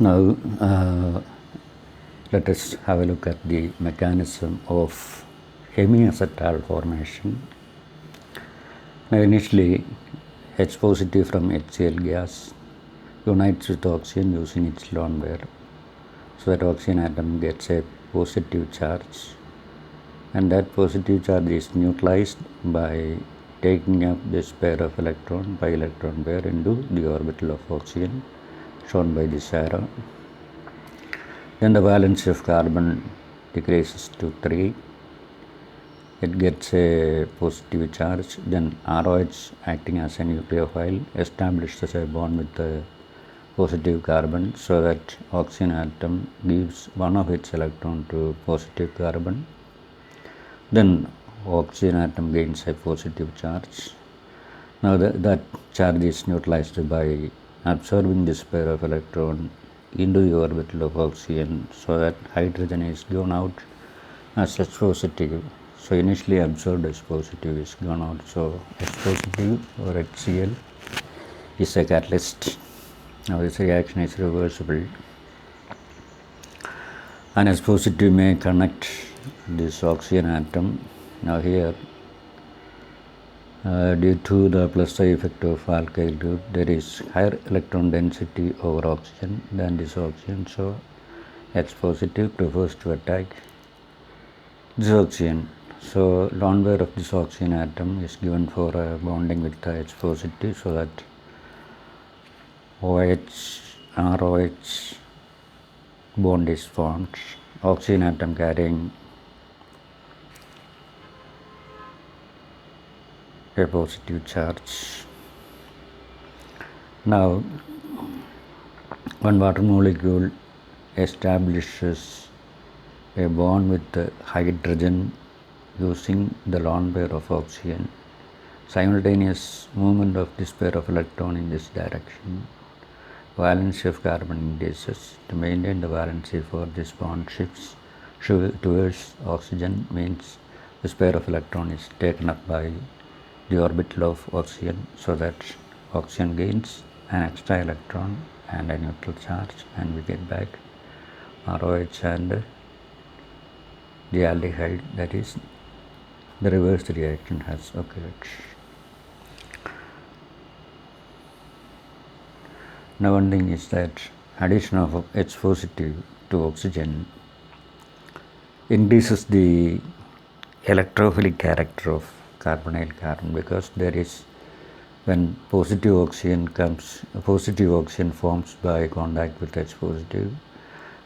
Now, let us have a look at the mechanism of hemiacetal formation. Now, initially, H positive from HCl gas unites with oxygen using its lone pair. So that oxygen atom gets a positive charge, and that positive charge is neutralized by taking up this pair of electron by electron pair into the orbital of oxygen, shown by this arrow. Then the valency of carbon decreases to 3. It gets a positive charge. Then ROH, acting as a nucleophile, establishes a bond with the positive carbon, so that oxygen atom gives one of its electron to positive carbon. Then oxygen atom gains a positive charge. Now that charge is neutralized by absorbing this pair of electron into the orbital of oxygen, so that hydrogen is given out as H positive. So initially absorbed H positive is gone out. So H positive or HCl is a catalyst. Now this reaction is reversible, and H positive may connect this oxygen atom. Now here, due to the plus I effect of alkyl group, there is higher electron density over oxygen than this oxygen. So H positive prefers to attack this oxygen. So lone pair of this oxygen atom is given for bonding with the H positive, so that ROH bond is formed. Oxygen atom carrying a positive charge. Now, one water molecule establishes a bond with the hydrogen using the lone pair of oxygen. Simultaneous movement of this pair of electron in this direction. Valency of carbon increases. To maintain the valency for this bond shifts towards oxygen, means this pair of electron is taken up by the orbital of oxygen, so that oxygen gains an extra electron and a neutral charge, and we get back ROH and the aldehyde, that is, the reverse reaction has occurred. Now one thing is that addition of H positive to oxygen increases the electrophilic character of carbonyl carbon, because there is, when positive oxygen forms by contact with H positive,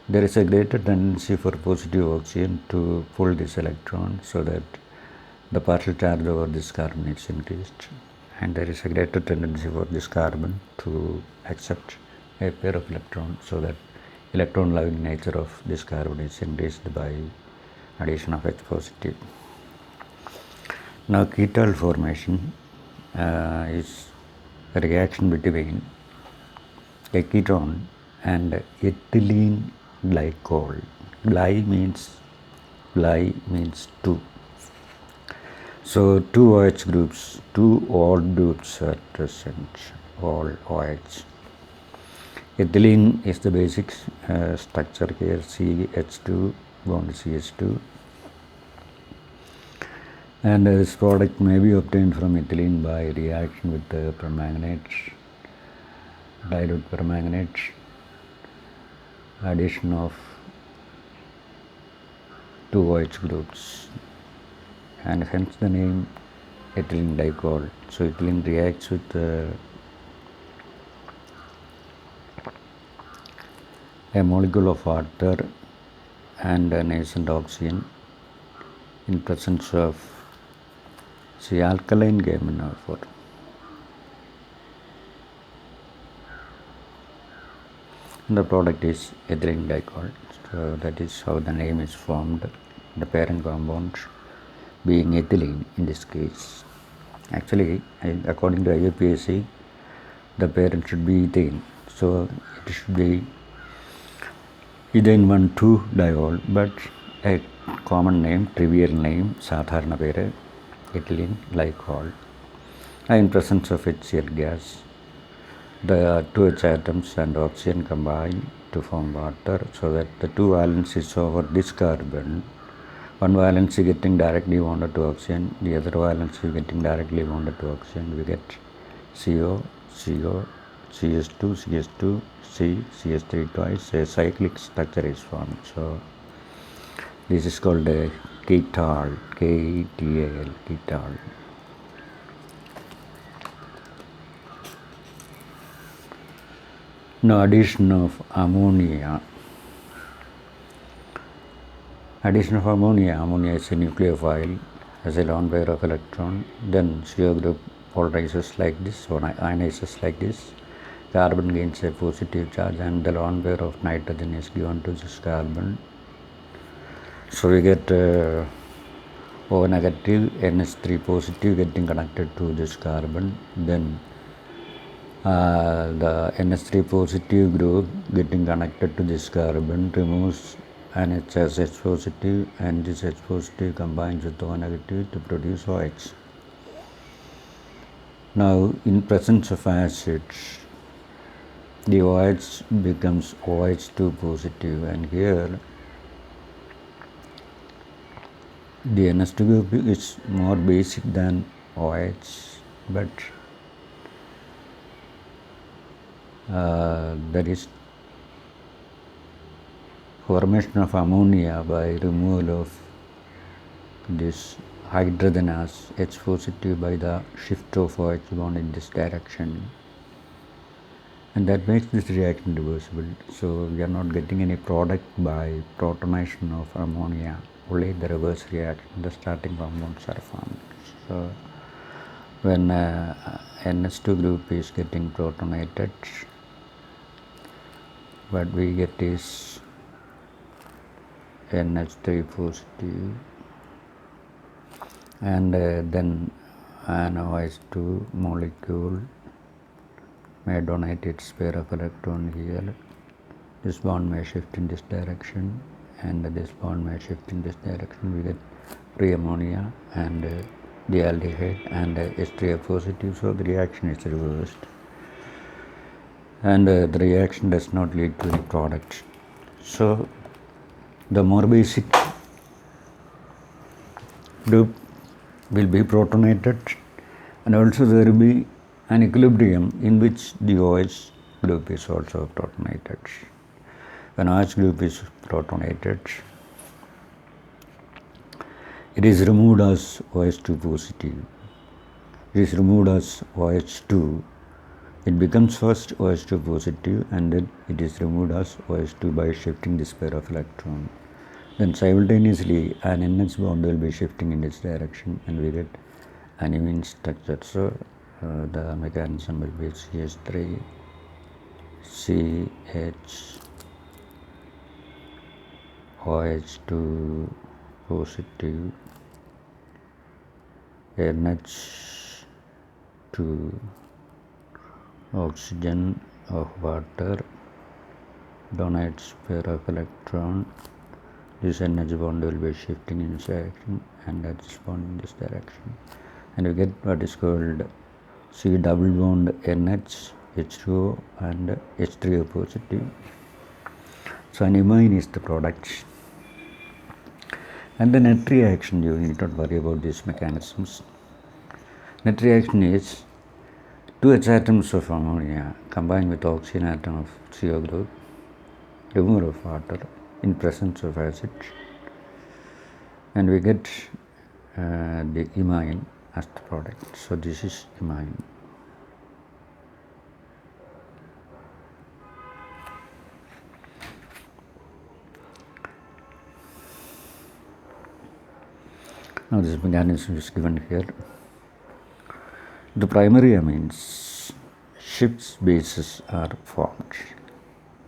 there is a greater tendency for positive oxygen to pull this electron, so that the partial charge over this carbon is increased, and there is a greater tendency for this carbon to accept a pair of electrons, so that electron loving nature of this carbon is increased by addition of H positive. Now ketone formation is a reaction between a ketone and ethylene glycol. Gly means 2. So two OH groups, two odd groups are present, all OH. Ethylene is the basic structure here, CH2 bond CH2, and this product may be obtained from ethylene by reaction with the permanganate, dilute permanganate, addition of two OH groups, and hence the name ethylene glycol. So ethylene reacts with a molecule of water and a nascent oxygen in presence of alkaline gamma form. The product is ethylene glycol. So that is how the name is formed, the parent compound being ethylene in this case. Actually, according to IUPAC, the parent should be ethane. So it should be ethane 1,2-diol, but a common name, trivial name, sadharana pere, ethylene glycol. In presence of HCl gas, the two H atoms and oxygen combine to form water, so that the two valencies over this carbon, one valency getting directly bonded to oxygen, the other valency getting directly bonded to oxygen, we get CO, CO, CS2, CS2, C, CS3 twice, a cyclic structure is formed. So this is called a ketal, K-E-T-A-L, ketal. Now addition of ammonia. Addition of ammonia. Ammonia is a nucleophile, has a lone pair of electron. Then CO group polarizes like this, or ionizes like this. Carbon gains a positive charge, and the lone pair of nitrogen is given to this carbon. So we get O negative, NH3 positive getting connected to this carbon. Then the NH3 positive group getting connected to this carbon removes NH as H positive, and this H positive combines with O negative to produce OH. Now, in presence of acids, the OH becomes OH2 positive, and here the NH2 group is more basic than OH, but there is formation of ammonia by removal of this hydrogen as H positive by the shift of OH bond in this direction, and that makes this reaction reversible. So we are not getting any product by protonation of ammonia, only the reverse reaction, the starting compounds are formed. So when NH2 group is getting protonated, what we get is NH3 positive, and then an OH2 molecule may donate its pair of electron here. This bond may shift in this direction, and this bond may shift in this direction. We get free ammonia and the aldehyde and H3 positive, so the reaction is reversed, and the reaction does not lead to any product. So the more basic group will be protonated, and also there will be an equilibrium in which the OH group is also protonated. When OH group is protonated, it is removed as OH2 positive. It is removed as OH2. It becomes first OH2 positive, and then it is removed as OH2 by shifting this pair of electron. Then simultaneously an NH bond will be shifting in this direction, and we get an imine structure. So the mechanism will be CH3, CH, OH2 positive, NH2, oxygen of water, donates pair of electron. This NH bond will be shifting in this direction, and this bond in this direction, and we get what is called C double bond NH, H2O, and H3O positive. So an imine is the product. And the net reaction, you need not worry about these mechanisms. Net reaction is 2 H atoms of ammonia combined with oxygen atom of CO group, removal of water in presence of acid, and we get the imine as the product. So this is imine. Now this mechanism is given here. The primary amines, shifts bases are formed.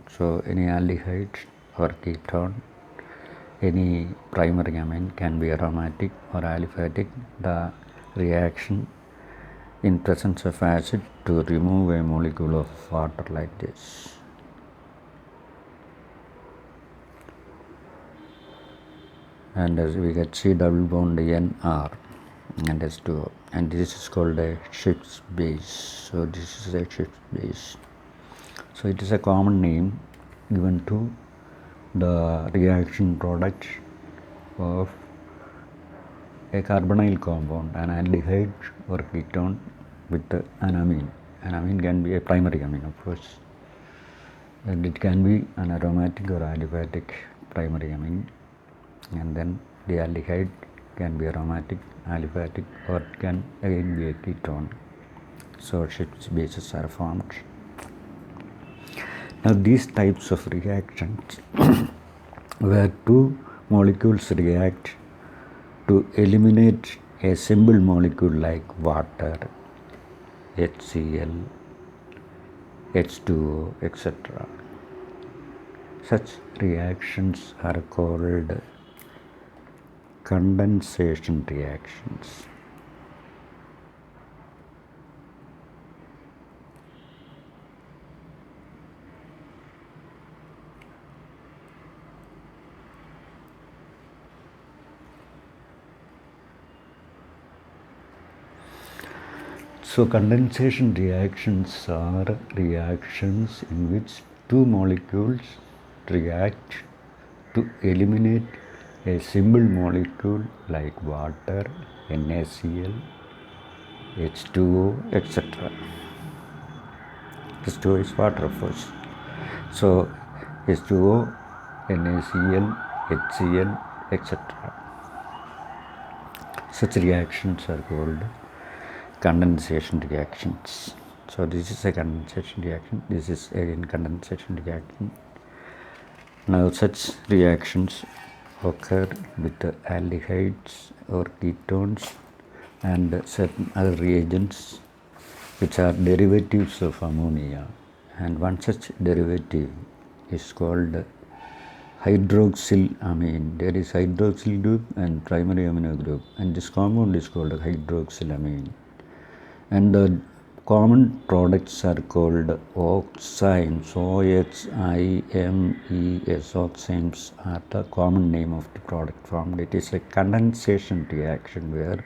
So any aldehyde or ketone, any primary amine can be aromatic or aliphatic. The reaction in presence of acid to remove a molecule of water like this. And as we get C double bond NR and H2O, and this is called a Schiff's base. So this is a Schiff's base. So it is a common name given to the reaction product of a carbonyl compound, an aldehyde or ketone with an amine. An amine can be a primary amine, of course, and it can be an aromatic or aliphatic primary amine, and then the aldehyde can be aromatic, aliphatic, or it can again be a ketone. So its bases are formed. Now these types of reactions where two molecules react to eliminate a simple molecule like water, HCl, H2O, etc. Such reactions are called condensation reactions. So condensation reactions are reactions in which two molecules react to eliminate a simple molecule like water, NaCl, H2O, etc. H2O is water, of course. So H2O, NaCl, HCl, etc. Such reactions are called condensation reactions. So this is a condensation reaction, this is again condensation reaction. Now such reactions occur with the aldehydes or ketones and certain other reagents which are derivatives of ammonia, and one such derivative is called hydroxylamine. There is hydroxyl group and primary amino group, and this compound is called hydroxylamine. And the common products are called oximes. OXIMES, oximes are the common name of the product formed. It is a condensation reaction where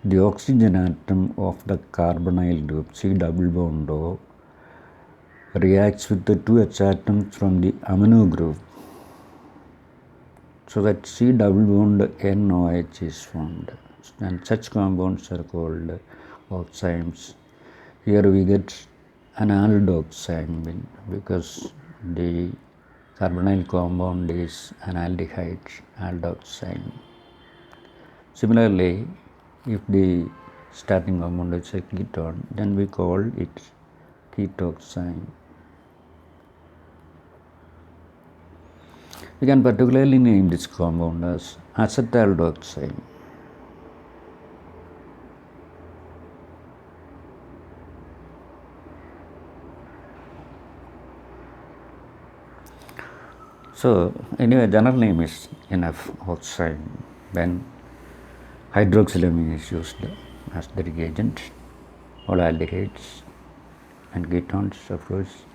the oxygen atom of the carbonyl group C double bond O reacts with the two H atoms from the amino group, so that C double bond NOH is formed, and such compounds are called oximes. Here we get an aldoxime because the carbonyl compound is an aldehyde, aldoxime. Similarly, if the starting compound is a ketone, then we call it ketoxime. We can particularly name this compound as acetaldoxime. So anyway, general name is enough, oxime. When hydroxylamine is used as the reagent, all aldehydes and ketones, of course,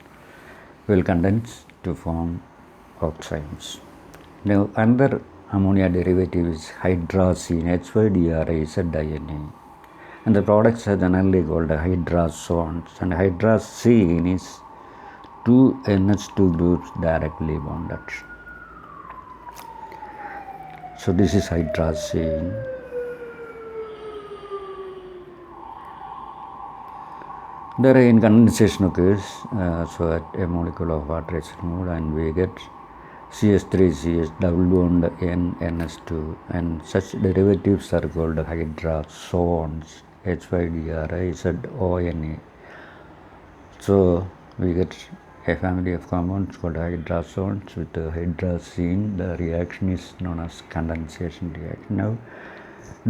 will condense to form oximes. Now another ammonia derivative is hydrazine, HYDRAZINE, and the products are generally called hydrazones, and hydrazine is two NH2 groups directly bonded. So this is hydrazine. There in condensation occurs, so that a molecule of water is removed and we get CH3CH double bond NH2, and such derivatives are called hydrazones, HYDRAZONE. So we get a family of compounds called hydrazones with hydrazine. The reaction is known as condensation reaction. Now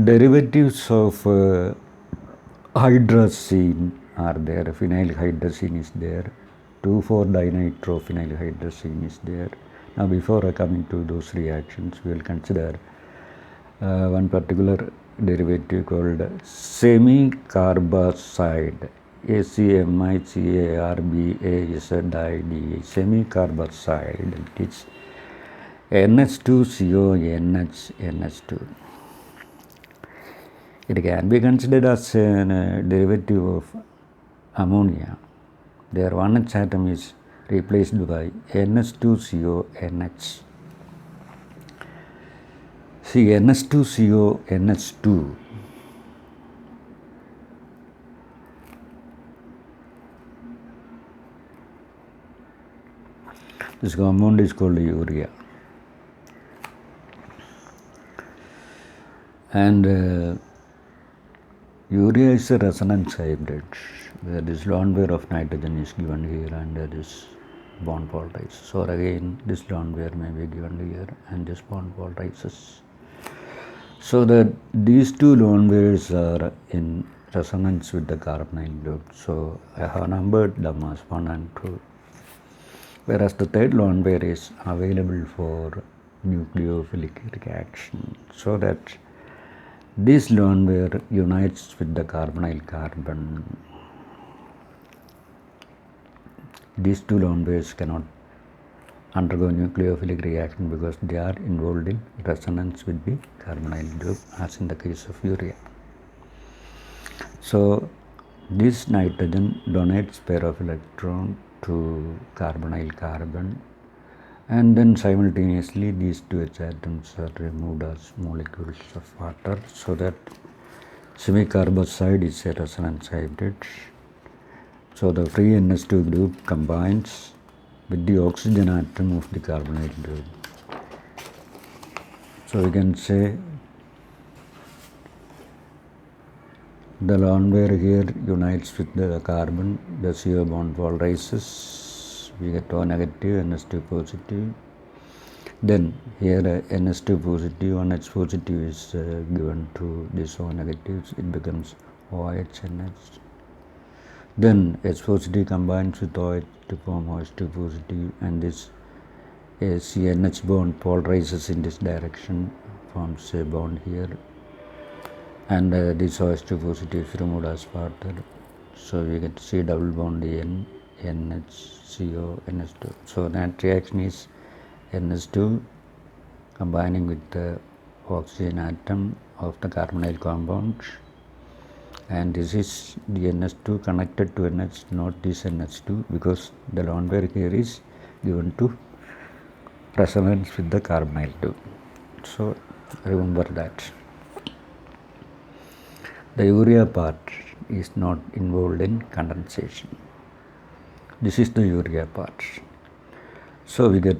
derivatives of hydrazine are there. Phenylhydrazine is there, 2,4-dinitrophenylhydrazine is there. Now before coming to those reactions, we will consider one particular derivative called semicarbazide, ACMICARBAZIDE, semicarbazide. It is NH2CONH2. It can be considered as a derivative of ammonia. Their one H atom is replaced by NH2CONH. See, NH2CONH2 this compound is called urea, and urea is a resonance hybrid where this lone pair of nitrogen is given here and there is bond polarizes. So again this lone pair may be given here and this bond polarizes. So that these two lone pairs are in resonance with the carbonyl group. So I have numbered them as 1 and 2. Whereas the third lone pair is available for nucleophilic reaction, so that this lone pair unites with the carbonyl carbon. These two lone pairs cannot undergo nucleophilic reaction because they are involved in resonance with the carbonyl group, as in the case of urea. So this nitrogen donates pair of electron to carbonyl carbon, and then simultaneously these two H atoms are removed as molecules of water, so that semicarbazide is a resonance hybrid. So the free NH2 group combines with the oxygen atom of the carbonyl group. So we can say the lone pair here unites with the carbon, the CO bond polarizes, we get O negative, NH2 positive. Then here NH2 positive, OH positive is given to this O negatives, it becomes OH NH. Then H positive combines with OH to form OH2 positive, and this CNH bond polarizes in this direction, forms a bond here, and this OH2 positive is removed as water, so we get C double bond N, NHCO, NH2. So that reaction is NH2 combining with the oxygen atom of the carbonyl compound, and this is the NH2 connected to NH, not this NH2, because the lone pair here is given to resonance with the carbonyl group. So remember that. The urea part is not involved in condensation. This is the urea part. So we get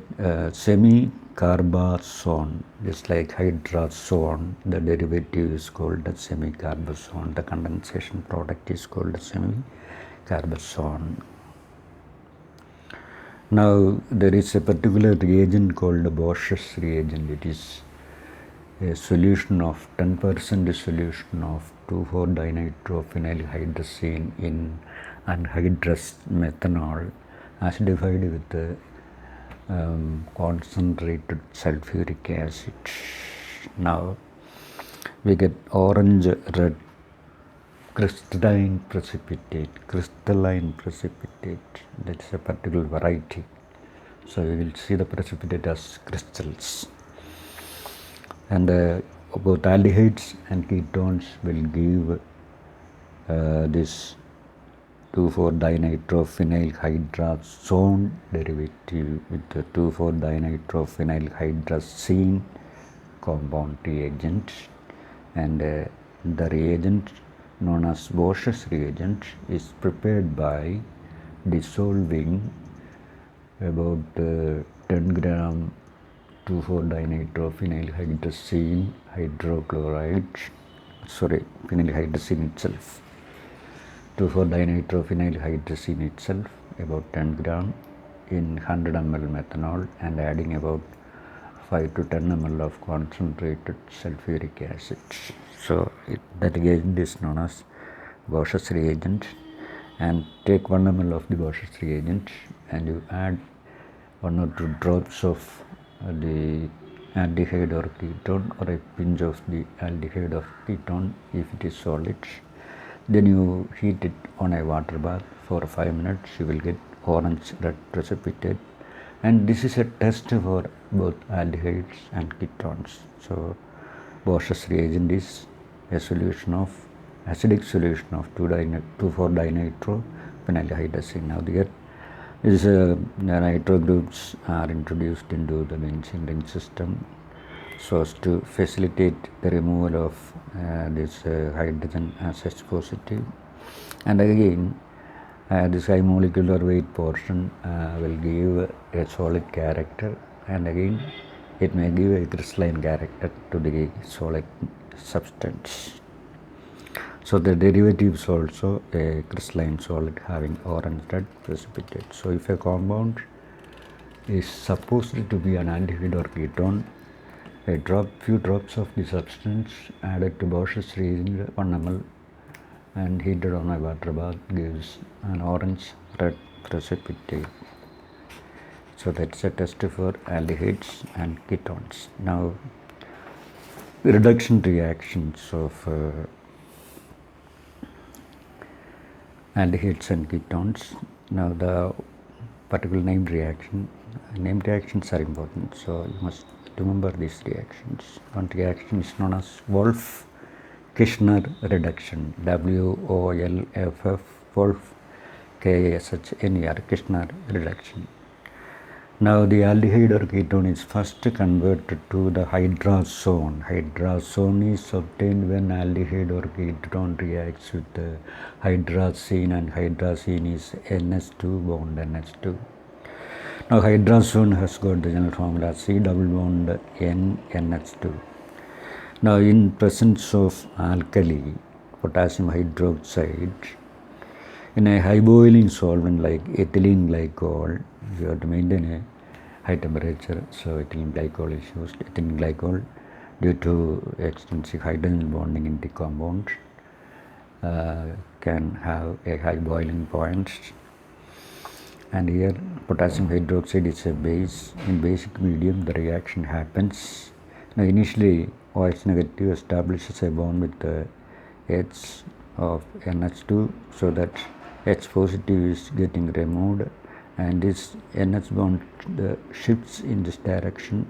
semi-carbazone, just like hydrazone, the derivative is called the semi-carbazone, the condensation product is called the semi-carbazone. Now there is a particular reagent called the Bosch's reagent. It is a solution of 10% solution of 2,4-dinitrophenylhydrazine in anhydrous methanol acidified with the concentrated sulfuric acid. Now we get orange red crystalline precipitate. That's a particular variety. So we will see the precipitate as crystals. And both aldehydes and ketones will give this 2,4-dinitrophenylhydrazone derivative with the 2,4-dinitrophenylhydrazine compound reagent, and the reagent known as Bosch's reagent is prepared by dissolving about 10 gram 2,4-dinitrophenylhydrazine phenylhydrazine itself. 2,4-dinitrophenylhydrazine itself, about 10 gram in 100 ml methanol, and adding about 5 to 10 ml of concentrated sulfuric acid. So that reagent is known as Bosch's reagent, and take 1 ml of the Bosch's reagent and you add 1 or 2 drops of the aldehyde or ketone, or a pinch of the aldehyde of ketone if it is solid. Then you heat it on a water bath for 5 minutes, you will get orange red precipitate, and this is a test for both aldehydes and ketones. So Bosch's reagent is a solution of acidic solution of 2,4-dinitrophenylhydrazine. Now here is the nitro groups are introduced into the benzene ring system so as to facilitate the removal of this hydrogen as H positive, and again this high molecular weight portion will give a solid character, and again it may give a crystalline character to the solid substance. So the derivative is also a crystalline solid having orange red precipitate. So if a compound is supposed to be an aldehyde or ketone, few drops of the substance added to Bosch's reagent 1 ml and heated on a water bath gives an orange red precipitate. So that's a test for aldehydes and ketones. Now the reduction reactions of aldehydes and ketones. Now the particular named reactions are important, so you must remember these reactions. One reaction is known as Wolff-Kishner reduction, WOLFF, Wolff-Kishner Kishner reduction. Now the aldehyde or ketone is first converted to the hydrazone. Hydrazone is obtained when aldehyde or ketone reacts with the hydrazine, and hydrazine is NH2 bond NH2. Now hydrazone has got the general formula C double bond N NH2. Now in presence of alkali, potassium hydroxide, in a high boiling solvent like ethylene glycol, you have to maintain a high temperature, so ethylene glycol is used. Ethylene glycol, due to extensive hydrogen bonding in the compound, can have a high boiling point, and here potassium hydroxide is a base. In basic medium the reaction happens. Now initially OH negative establishes a bond with the H of NH2 so that H positive is getting removed, and this NH bond shifts in this direction,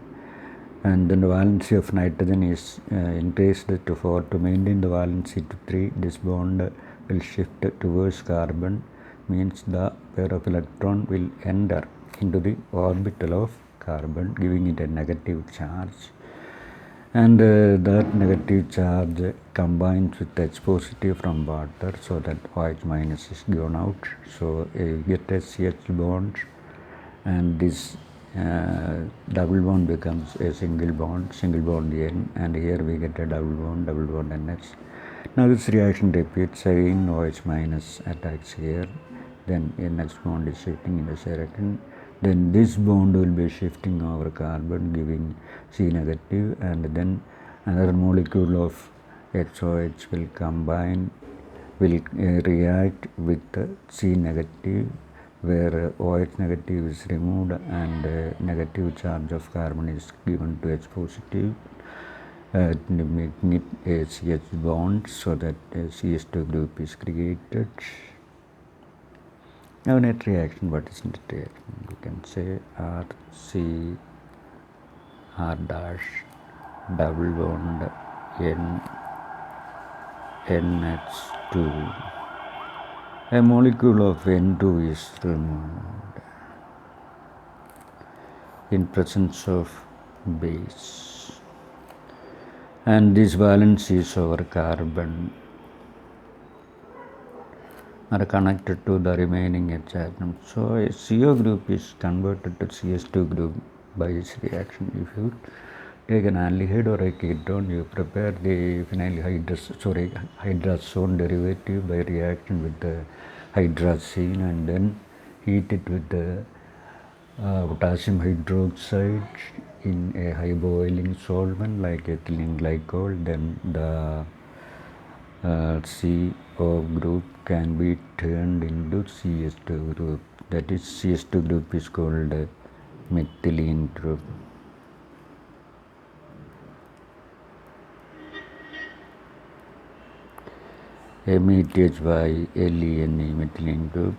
and then the valency of nitrogen is increased to 4. To maintain the valency to 3, this bond will shift towards carbon, means the pair of electron will enter into the orbital of carbon, giving it a negative charge, and that negative charge combines with H positive from water so that OH minus is given out. So you get a CH bond, and this double bond becomes a single bond N, and here we get a double bond NH. Now this reaction repeats again, OH minus attacks here, then NH bond is shifting in this direction, then this bond will be shifting over carbon giving C negative, and then another molecule of HOH will combine, will react with C negative, where OH negative is removed and negative charge of carbon is given to H positive, making it a CH bond so that a CH2 group is created. Now net reaction, what is net reaction? You can say RC R dash double bond N NH2. A molecule of N2 is removed in presence of base, and these valencies over carbon are connected to the remaining H atom. So a CO group is converted to CS2 group by this reaction. If you take an aldehyde or a ketone, you prepare the hydrazone derivative by reaction with the hydrazine, and then heat it with the potassium hydroxide in a high boiling solvent like ethylene glycol. Then the CO group can be turned into CS2 group. That is, CS2 group is called methylene group. METHY-LENE methylene group,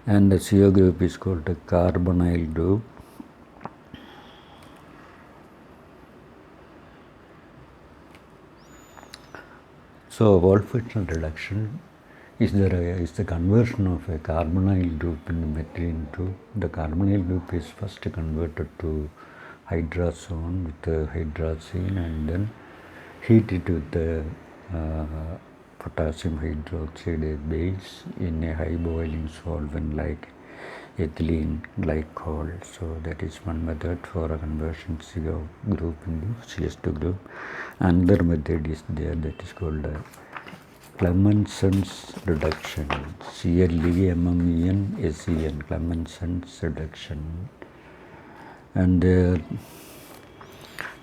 and the CO group is called the carbonyl group. So Wolff-Kishner reduction is the conversion of a carbonyl group in the methylene group. The carbonyl group is first converted to hydrazone with the hydrazine and then heated with the potassium hydroxide base in a high boiling solvent like ethylene glycol. So that is one method for a conversion CO group into CS2 group. Another method is there that is called Clemenson's reduction, CLEMMEN-SEN, Clemenson's reduction. And the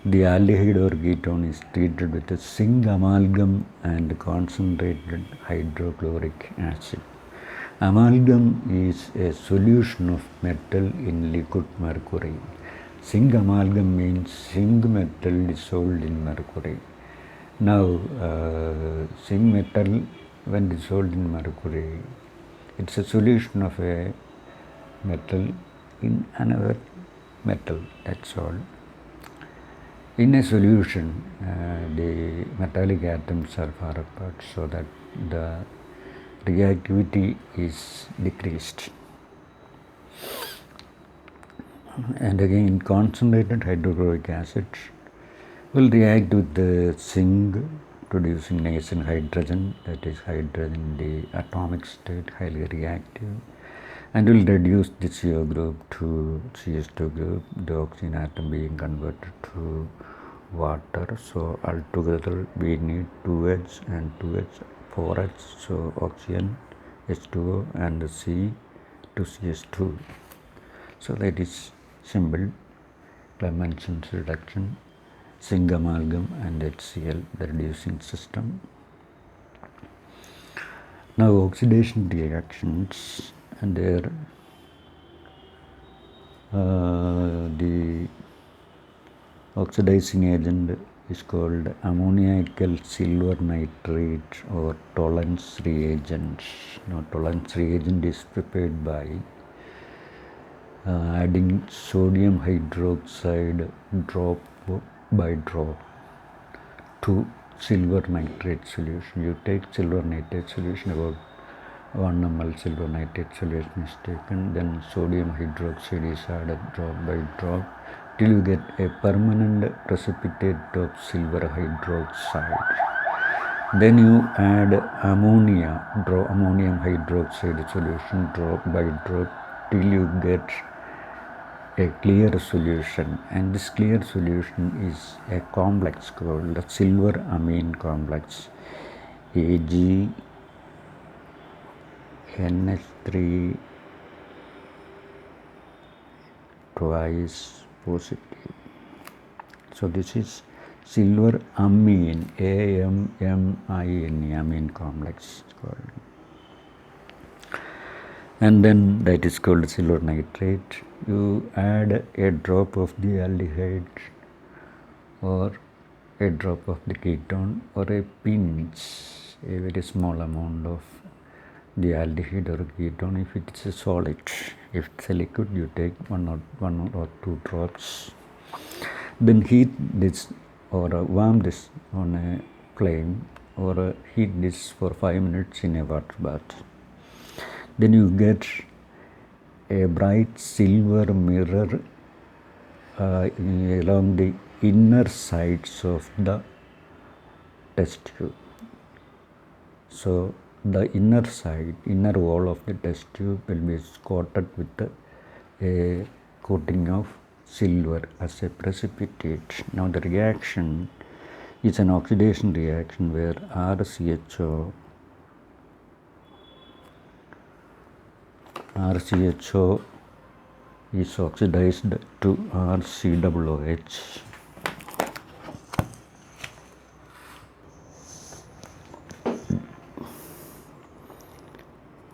aldehyde or ketone is treated with a zinc amalgam and concentrated hydrochloric acid. Amalgam is a solution of metal in liquid mercury. Zinc amalgam means zinc metal dissolved in mercury. Now, zinc metal, when dissolved in mercury, it's a solution of a metal in another metal, that's all. In a solution, the metallic atoms are far apart so that the reactivity is decreased. And again, concentrated hydrochloric acid will react with the zinc, producing nascent hydrogen, that is hydrogen in the atomic state, highly reactive, and will reduce the CO group to CS2 group, the oxygen atom being converted to water. So altogether we need 2H and 2H, 4H, so oxygen, H2O and C to CS2. So that is simple Clemenson's reduction, zinc amalgam and HCl, the reducing system. Now oxidation reactions, and there the oxidizing agent is called ammoniacal silver nitrate or Tollens reagent. Now Tollens reagent is prepared by adding sodium hydroxide drop by drop to silver nitrate solution. You take silver nitrate solution, about 1 ml silver nitrate solution is taken, then sodium hydroxide is added drop by drop till you get a permanent precipitate of silver hydroxide. Then you add ammonium hydroxide solution drop by drop till you get a clear solution, and this clear solution is a complex called the silver amine complex, AgNH3 twice positive. So this is silver amine, AMMINE, amine complex called. And then that is called silver nitrate. You add a drop of the aldehyde or a drop of the ketone or a pinch, a very small amount of the aldehyde or ketone if it's a solid. If it's a liquid, you take one or two drops. Then heat this or warm this on a flame or heat this for 5 minutes in a water bath. Then you get a bright silver mirror along the inner sides of the test tube. So the inner wall of the test tube will be coated with a coating of silver as a precipitate. Now the reaction is an oxidation reaction where RCHO is oxidized to RCOOH.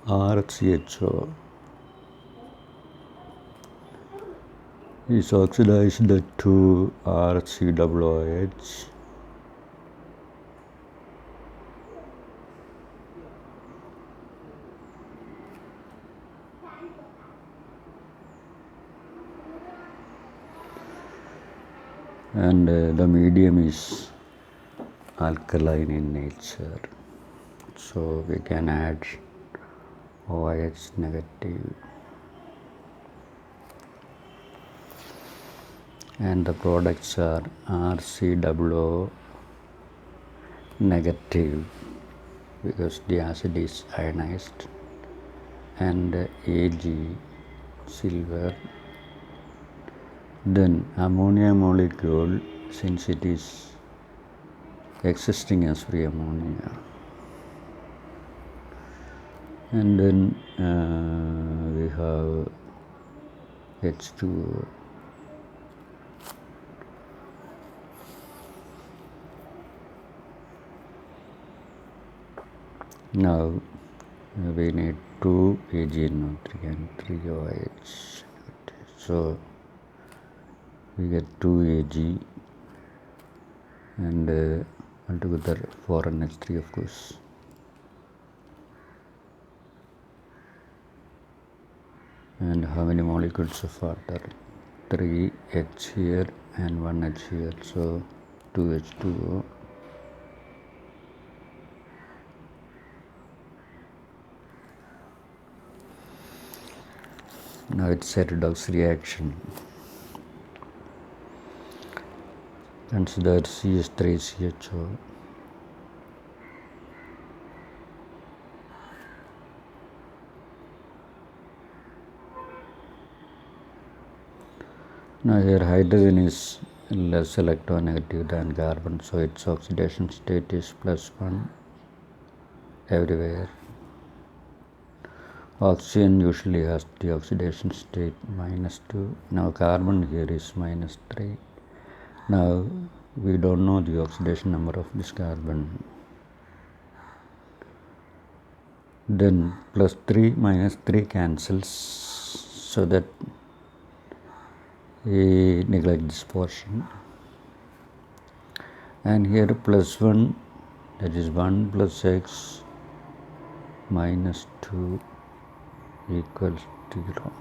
RCHO is oxidized to RCOOH. And the medium is alkaline in nature. So we can add OH negative, and the products are RCOO negative because the acid is ionized, and Ag silver. Then ammonia molecule, since it is existing as free ammonia, and then we have H2O. Now we need 2 AgNO3 and 3 OH. So we get 2 Ag and altogether 4 NH3, of course. And how many molecules of water? 3 H here and 1 H here, so 2 H2O. Now it's a redox reaction. Consider CH3CHO. Now here hydrogen is less electronegative than carbon, so its oxidation state is +1 everywhere. Oxygen usually has the oxidation state -2. Now carbon here is -3. Now we don't know the oxidation number of this carbon. Then +3 -3 cancels, so that we neglect this portion. And here +1, that is 1 + x -2 equals 0,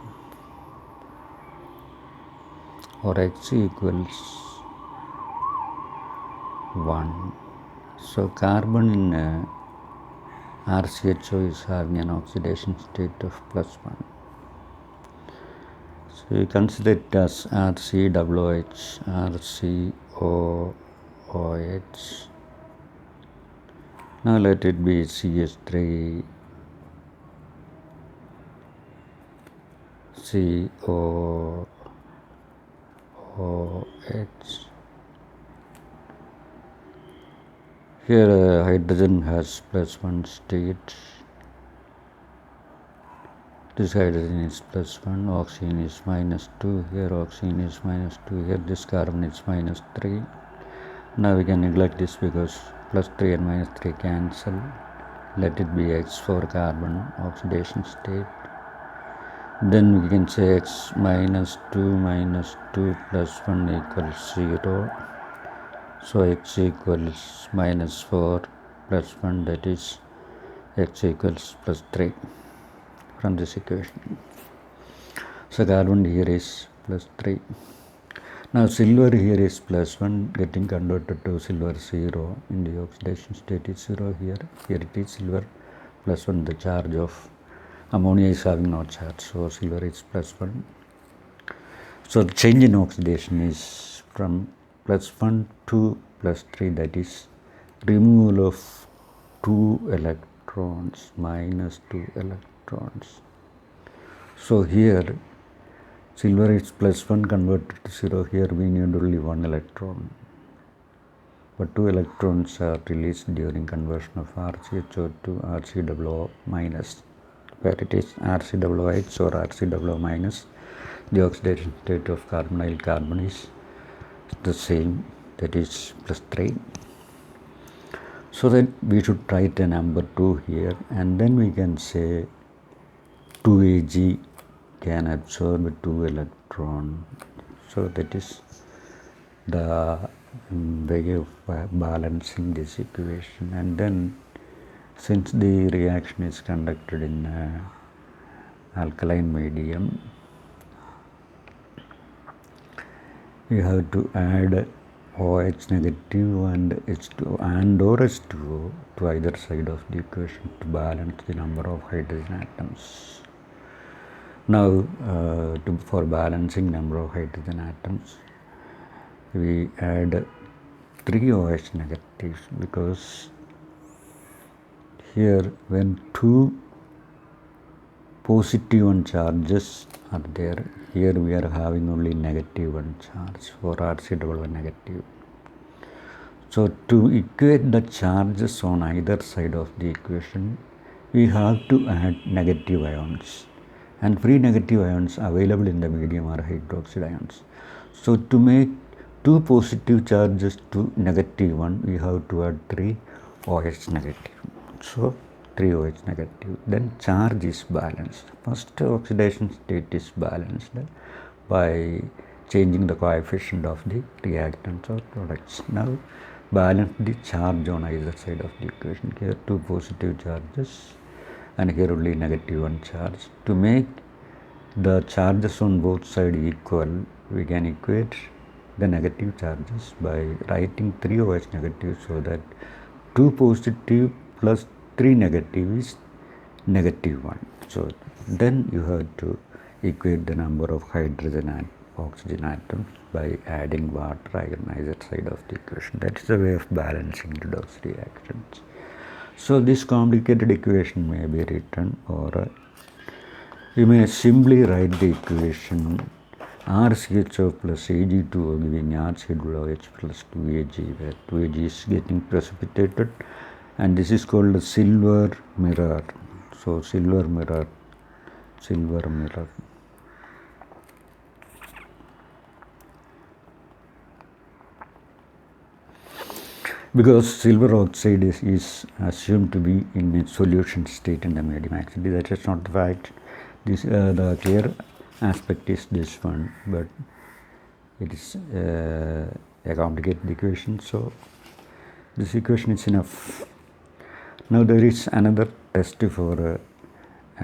or x equals 1. So carbon in RCHO is having an oxidation state of +1. So we consider it as RCOOH, RCOOH. Now let it be CH3 COOH. Here hydrogen has +1 state. This hydrogen is +1, oxygen is -2, here oxygen is -2, here this carbon is -3. Now we can neglect this because +3 and -3 cancel. Let it be X for carbon oxidation state. Then we can say X -2 +1 equals 0. So X equals -4 +1, that is X equals +3 from this equation. So carbon here is +3. Now silver here is +1 getting converted to silver 0. In the oxidation state is 0 here. Here it is silver +1. The charge of ammonia is having no charge, so silver is +1. So the change in oxidation is from +1 to +3, that is removal of 2 electrons, -2 electrons. So here silver is +1 converted to 0, here we need only 1 electron. But 2 electrons are released during conversion of RCHO to RCOO-, where it is RCOOH or RCOO-. The oxidation state of carbonyl carbon is the same, that is +3. So that we should write a number 2 here, and then we can say 2 Ag can absorb 2 electron. So that is the way of balancing this equation. And then since the reaction is conducted in alkaline medium, we have to add OH negative and H2 and or H2O to either side of the equation to balance the number of hydrogen atoms. Now, for balancing number of hydrogen atoms, we add 3 OH negatives, because here when 2 positive 1 charges are there, here we are having only negative 1 charge for Rc negative. So to equate the charges on either side of the equation, we have to add negative ions, and free negative ions available in the medium are hydroxide ions. So to make 2 positive charges to negative 1, we have to add 3 OH negative. So 3 OH negative. Then charge is balanced. First oxidation state is balanced by changing the coefficient of the reactants or products. Now balance the charge on either side of the equation. Here 2 positive charges and here only negative 1 charge. To make the charges on both sides equal, we can equate the negative charges by writing 3 OH negative, so that 2 positive plus 3 negative is negative 1. So then you have to equate the number of hydrogen and oxygen atoms by adding water on either side of the equation. That is the way of balancing redox reactions. So this complicated equation may be written, or you may simply write the equation RCHO plus Ag2O giving RCOH plus 2Ag, where 2Ag is getting precipitated, and this is called a silver mirror. So silver mirror. Because silver oxide is assumed to be in a solution state in the medium. Actually, that is not the fact. This the clear aspect is this one, but it is a complicated equation. So this equation is enough. Now there is another test for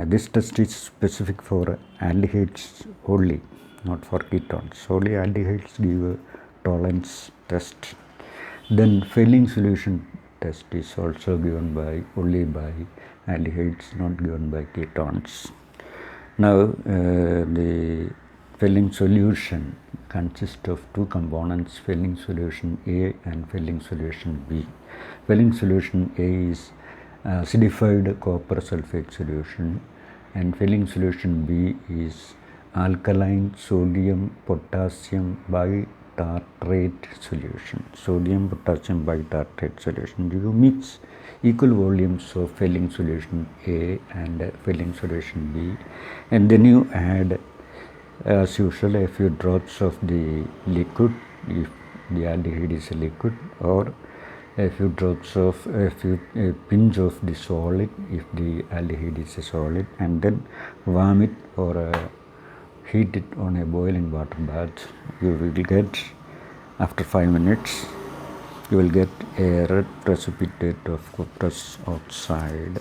this test is specific for aldehydes only, not for ketones. Only aldehydes give a tolerance test. Then Fehling solution test is also given by only by aldehydes, not given by ketones. Now the Fehling solution consists of 2 components, Fehling solution A and Fehling solution B. Fehling solution A is acidified copper sulfate solution, and Fehling solution B is alkaline sodium potassium bitartrate solution. Sodium potassium bitartrate solution. You mix equal volumes of Fehling solution A and Fehling solution B, and then you add, as usual, a few drops of the liquid if the aldehyde is a liquid, or a pinch of the solid if the aldehyde is a solid, and then warm it or heat it on a boiling water bath. You will get, after 5 minutes, you will get a red precipitate of cuprous oxide.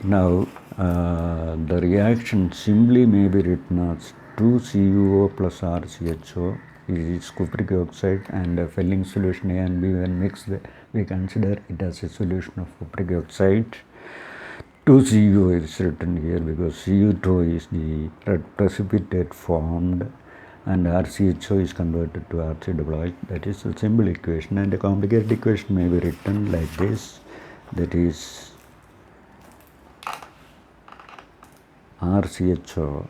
Now the reaction simply may be written as 2CuO plus RCHO is cupric oxide, and Fehling solution A and B when mixed, we consider it as a solution of cupric oxide. 2CuO is written here because Cu2 is the red precipitate formed, and RCHO is converted to RCOH. That is a simple equation, and a complicated equation may be written like this, that is RCHO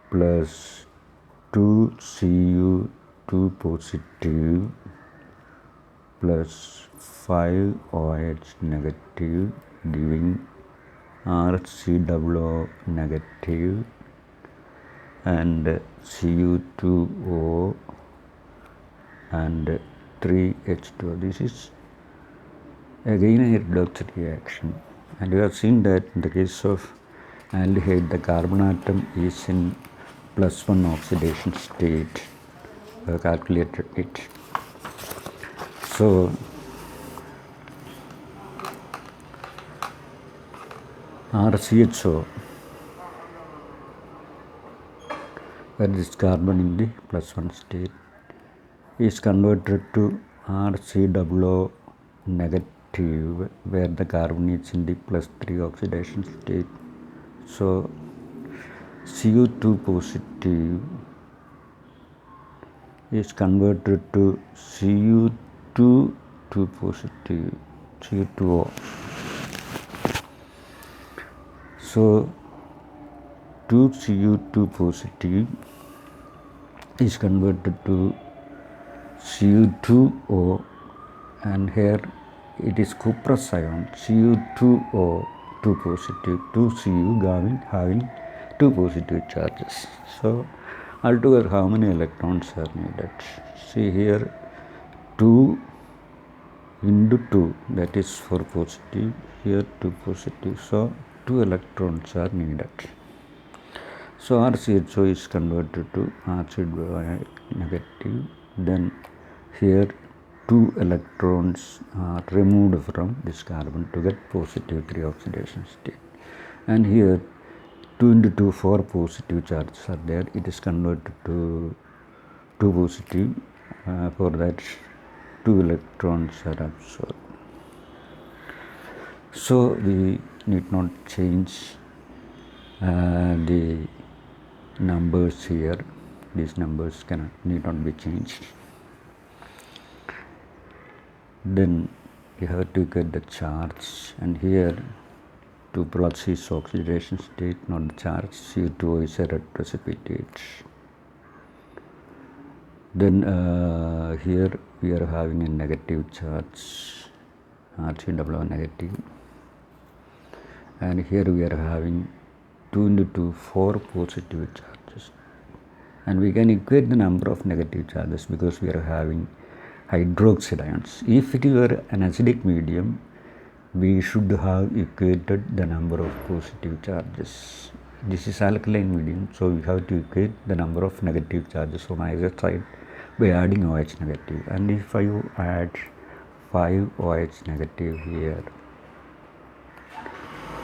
plus 2Cu2 positive plus 5OH negative giving RCOO negative and Cu2O and 3H2O. This is again a redox reaction, and we have seen that in the case of aldehyde, the carbon atom is in +1 oxidation state. We have calculated it. So RCHO where this carbon in the +1 state is converted to RCOO negative, where the carbon is in the +3 oxidation state. So Cu2 positive is converted to Cu2 positive, Cu2O. So 2Cu2 positive is converted to Cu2O, and here it is cuprous ion Cu2O 2 positive, 2Cu having 2 positive charges. So altogether how many electrons are needed? See here, 2 into 2, that is 4 positive, here 2 positive, so 2 electrons are needed. So RCHO is converted to RCOO negative, then here 2 electrons are removed from this carbon to get positive 3 oxidation state, and here 2 into 2, 4 positive charges are there, it is converted to 2 positive, for that 2 electrons are absorbed. So we need not change the numbers here, these numbers need not be changed. Then you have to get the charge, and here 2 plus is oxidation state, not the charge. Cu2O is a red precipitate. Then here we are having a negative charge, RCOO negative, and here we are having 2 into 2, 4 positive charges, and we can equate the number of negative charges because we are having hydroxide ions. If it were an acidic medium, we should have equated the number of positive charges. This is alkaline medium, so we have to equate the number of negative charges on either side by adding OH negative. And if I add 5 OH negative here,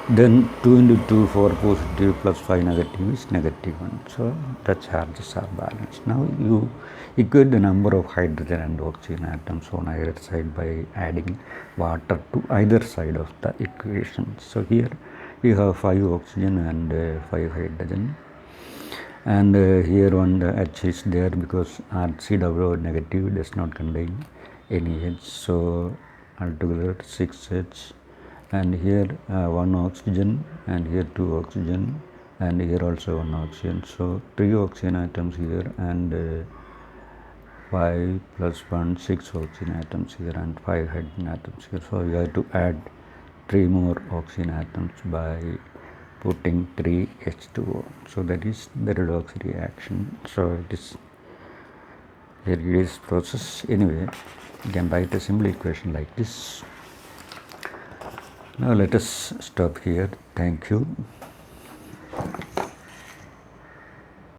then 2 into 2, 4 positive plus 5 negative is -1. So the charges are balanced. Now you equate the number of hydrogen and oxygen atoms on either side by adding water to either side of the equation. So here we have 5 oxygen and 5 hydrogen, and here one H is there because RCOO negative does not contain any H, so altogether 6 H, and here 1 oxygen, and here 2 oxygen, and here also 1 oxygen, so 3 oxygen atoms here, and 5 plus 1, 6 oxygen atoms here, and 5 hydrogen atoms here. So you have to add 3 more oxygen atoms by putting 3 H2O. So that is the redox reaction. So it is a reduced process. Anyway, you can write a simple equation like this. Now let us stop here. Thank you.